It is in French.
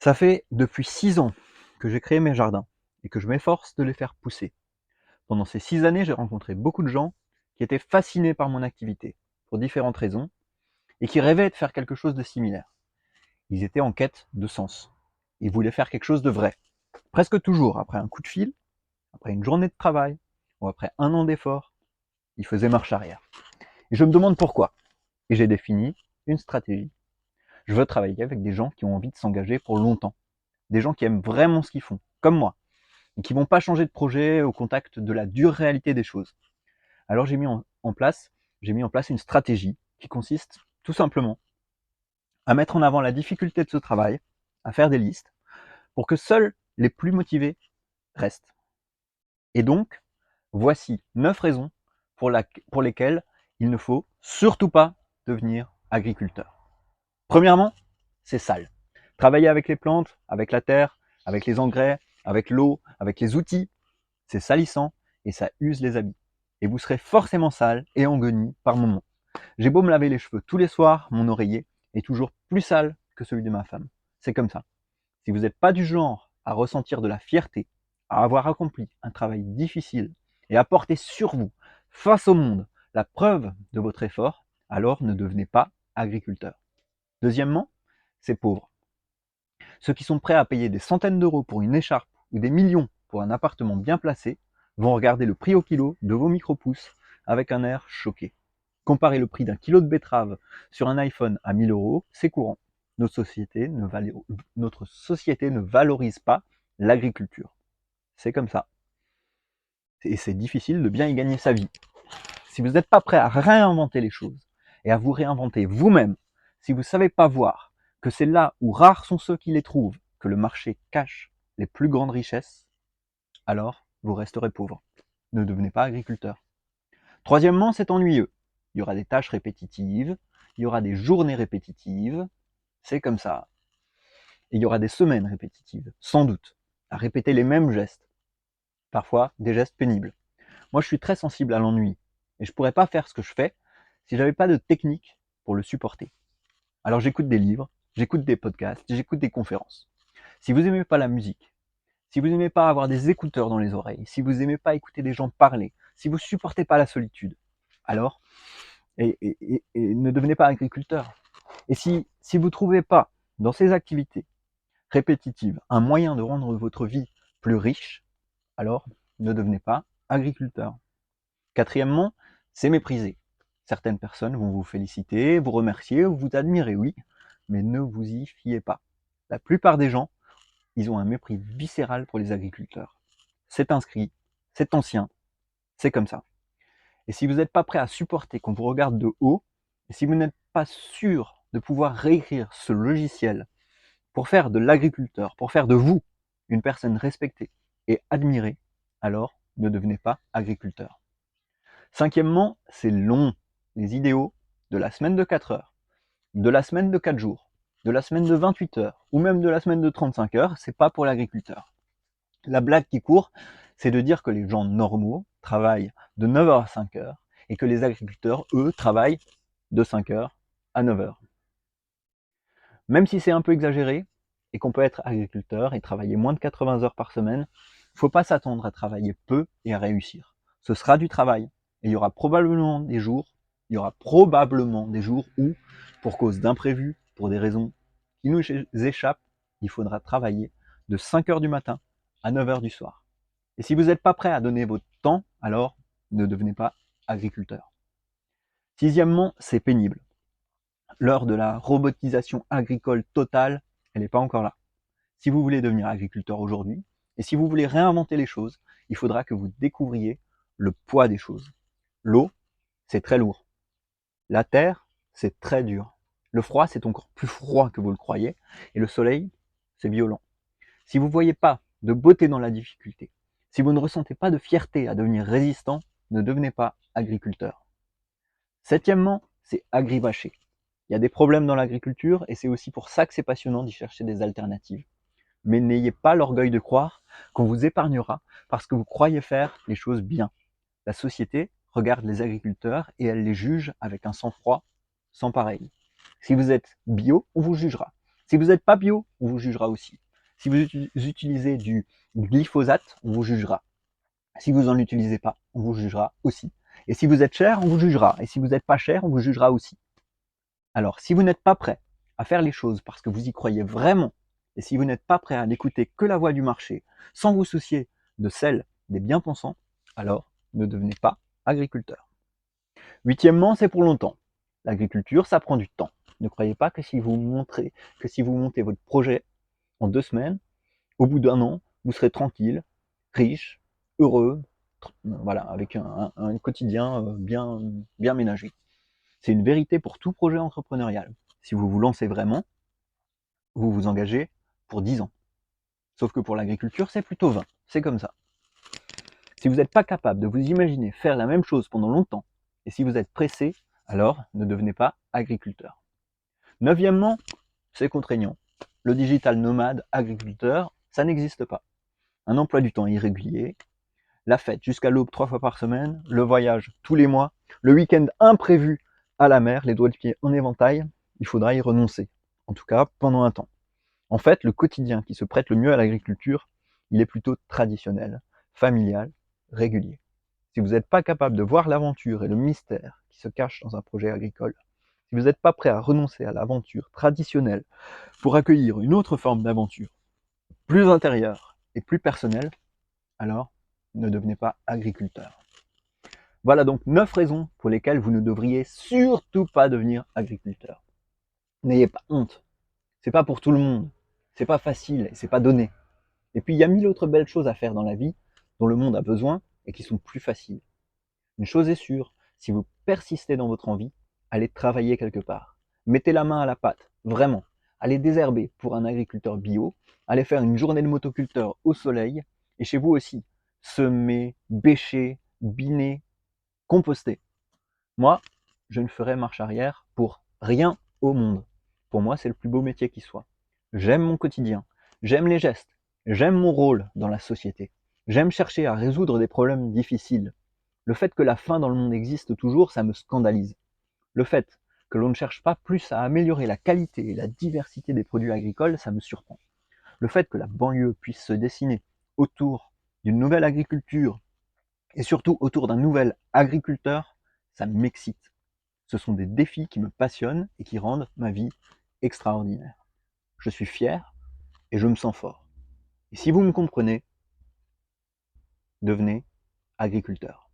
Ça fait depuis 6 ans que j'ai créé mes jardins et que je m'efforce de les faire pousser. Pendant ces 6 années, j'ai rencontré beaucoup de gens qui étaient fascinés par mon activité, pour différentes raisons, et qui rêvaient de faire quelque chose de similaire. Ils étaient en quête de sens. Ils voulaient faire quelque chose de vrai. Presque toujours, après un coup de fil, après une journée de travail, ou après un an d'effort, ils faisaient marche arrière. Et je me demande pourquoi. Et j'ai défini une stratégie. Je veux travailler avec des gens qui ont envie de s'engager pour longtemps. Des gens qui aiment vraiment ce qu'ils font, comme moi, et qui vont pas changer de projet au contact de la dure réalité des choses. Alors j'ai mis en place une stratégie qui consiste tout simplement à mettre en avant la difficulté de ce travail, à faire des listes, pour que seuls les plus motivés restent. Et donc, voici 9 raisons pour lesquelles il ne faut surtout pas devenir agriculteur. Premièrement, c'est sale. Travailler avec les plantes, avec la terre, avec les engrais, avec l'eau, avec les outils, c'est salissant et ça use les habits. Et vous serez forcément sale et en guenille par moments. J'ai beau me laver les cheveux tous les soirs, mon oreiller est toujours plus sale que celui de ma femme. C'est comme ça. Si vous n'êtes pas du genre à ressentir de la fierté, à avoir accompli un travail difficile et à porter sur vous, face au monde, la preuve de votre effort, alors ne devenez pas agriculteur. Deuxièmement, c'est pauvre. Ceux qui sont prêts à payer des centaines d'euros pour une écharpe ou des millions pour un appartement bien placé vont regarder le prix au kilo de vos micro-pousses avec un air choqué. Comparer le prix d'un kilo de betterave sur un iPhone à 1000 euros, c'est courant. Notre société ne valorise pas l'agriculture. C'est comme ça. Et c'est difficile de bien y gagner sa vie. Si vous n'êtes pas prêt à réinventer les choses et à vous réinventer vous-même, si vous ne savez pas voir que c'est là où rares sont ceux qui les trouvent, que le marché cache les plus grandes richesses, alors vous resterez pauvre. Ne devenez pas agriculteur. Troisièmement, c'est ennuyeux. Il y aura des tâches répétitives, il y aura des journées répétitives, c'est comme ça. Et il y aura des semaines répétitives, sans doute, à répéter les mêmes gestes, parfois des gestes pénibles. Moi, je suis très sensible à l'ennui, et je pourrais pas faire ce que je fais si j'avais pas de technique pour le supporter. Alors j'écoute des livres, j'écoute des podcasts, j'écoute des conférences. Si vous aimez pas la musique, si vous aimez pas avoir des écouteurs dans les oreilles, si vous aimez pas écouter des gens parler, si vous supportez pas la solitude, alors ne devenez pas agriculteur. Et si vous trouvez pas dans ces activités répétitives un moyen de rendre votre vie plus riche, alors ne devenez pas agriculteur. Quatrièmement, c'est méprisé. Certaines personnes vont vous féliciter, vous remercier ou vous admirer, oui, mais ne vous y fiez pas. La plupart des gens, ils ont un mépris viscéral pour les agriculteurs. C'est inscrit, c'est ancien, c'est comme ça. Et si vous n'êtes pas prêt à supporter qu'on vous regarde de haut, et si vous n'êtes pas sûr de pouvoir réécrire ce logiciel pour faire de l'agriculteur, pour faire de vous une personne respectée et admirée, alors ne devenez pas agriculteur. Cinquièmement, c'est long. Les idéaux de la semaine de 4 heures, de la semaine de 4 jours, de la semaine de 28 heures, ou même de la semaine de 35 heures, c'est pas pour l'agriculteur. La blague qui court, c'est de dire que les gens normaux travaillent de 9 heures à 5 heures, et que les agriculteurs, eux, travaillent de 5 heures à 9 heures. Même si c'est un peu exagéré, et qu'on peut être agriculteur et travailler moins de 80 heures par semaine, faut pas s'attendre à travailler peu et à réussir. Ce sera du travail. Et il y aura probablement des jours où, pour cause d'imprévus, pour des raisons qui nous échappent, il faudra travailler de 5 heures du matin à 9 heures du soir. Et si vous n'êtes pas prêt à donner votre temps, alors ne devenez pas agriculteur. Sixièmement, c'est pénible. L'heure de la robotisation agricole totale, elle n'est pas encore là. Si vous voulez devenir agriculteur aujourd'hui, et si vous voulez réinventer les choses, il faudra que vous découvriez le poids des choses. L'eau, c'est très lourd. La terre, c'est très dur. Le froid, c'est encore plus froid que vous le croyez. Et le soleil, c'est violent. Si vous ne voyez pas de beauté dans la difficulté, si vous ne ressentez pas de fierté à devenir résistant, ne devenez pas agriculteur. Septièmement, c'est agribâcher. Il y a des problèmes dans l'agriculture et c'est aussi pour ça que c'est passionnant d'y chercher des alternatives. Mais n'ayez pas l'orgueil de croire qu'on vous épargnera parce que vous croyez faire les choses bien. La société regarde les agriculteurs et elle les juge avec un sang-froid sans pareil. Si vous êtes bio, on vous jugera. Si vous n'êtes pas bio, on vous jugera aussi. Si vous utilisez du glyphosate, on vous jugera. Si vous n'en utilisez pas, on vous jugera aussi. Et si vous êtes cher, on vous jugera. Et si vous n'êtes pas cher, on vous jugera aussi. Alors, si vous n'êtes pas prêt à faire les choses parce que vous y croyez vraiment, et si vous n'êtes pas prêt à n'écouter que la voix du marché, sans vous soucier de celle des bien-pensants, alors ne devenez pas agriculteur. Huitièmement, c'est pour longtemps. L'agriculture, ça prend du temps. Ne croyez pas que si vous montez votre projet en 2 semaines, au bout d'1 an, vous serez tranquille, riche, heureux, voilà, avec un quotidien bien ménagé. C'est une vérité pour tout projet entrepreneurial. Si vous vous lancez vraiment, vous vous engagez pour 10 ans. Sauf que pour l'agriculture, c'est plutôt 20. C'est comme ça. Si vous n'êtes pas capable de vous imaginer faire la même chose pendant longtemps, et si vous êtes pressé, alors ne devenez pas agriculteur. Neuvièmement, c'est contraignant. Le digital nomade agriculteur, ça n'existe pas. Un emploi du temps irrégulier, la fête jusqu'à l'aube 3 fois par semaine, le voyage tous les mois, le week-end imprévu à la mer, les doigts de pied en éventail, il faudra y renoncer. En tout cas, pendant un temps. En fait, le quotidien qui se prête le mieux à l'agriculture, il est plutôt traditionnel, familial, régulier. Si vous n'êtes pas capable de voir l'aventure et le mystère qui se cache dans un projet agricole, si vous n'êtes pas prêt à renoncer à l'aventure traditionnelle pour accueillir une autre forme d'aventure, plus intérieure et plus personnelle, alors ne devenez pas agriculteur. Voilà donc 9 raisons pour lesquelles vous ne devriez surtout pas devenir agriculteur. N'ayez pas honte. C'est pas pour tout le monde. C'est pas facile et c'est pas donné. Et puis il y a 1000 autres belles choses à faire dans la vie dont le monde a besoin et qui sont plus faciles. Une chose est sûre, si vous persistez dans votre envie, allez travailler quelque part. Mettez la main à la pâte, vraiment. Allez désherber pour un agriculteur bio, allez faire une journée de motoculteur au soleil, et chez vous aussi, semer, bêcher, biner, composter. Moi, je ne ferai marche arrière pour rien au monde. Pour moi, c'est le plus beau métier qui soit. J'aime mon quotidien, j'aime les gestes, j'aime mon rôle dans la société. J'aime chercher à résoudre des problèmes difficiles. Le fait que la faim dans le monde existe toujours, ça me scandalise. Le fait que l'on ne cherche pas plus à améliorer la qualité et la diversité des produits agricoles, ça me surprend. Le fait que la banlieue puisse se dessiner autour d'une nouvelle agriculture et surtout autour d'un nouvel agriculteur, ça m'excite. Ce sont des défis qui me passionnent et qui rendent ma vie extraordinaire. Je suis fier et je me sens fort. Et si vous me comprenez, devenez agriculteur.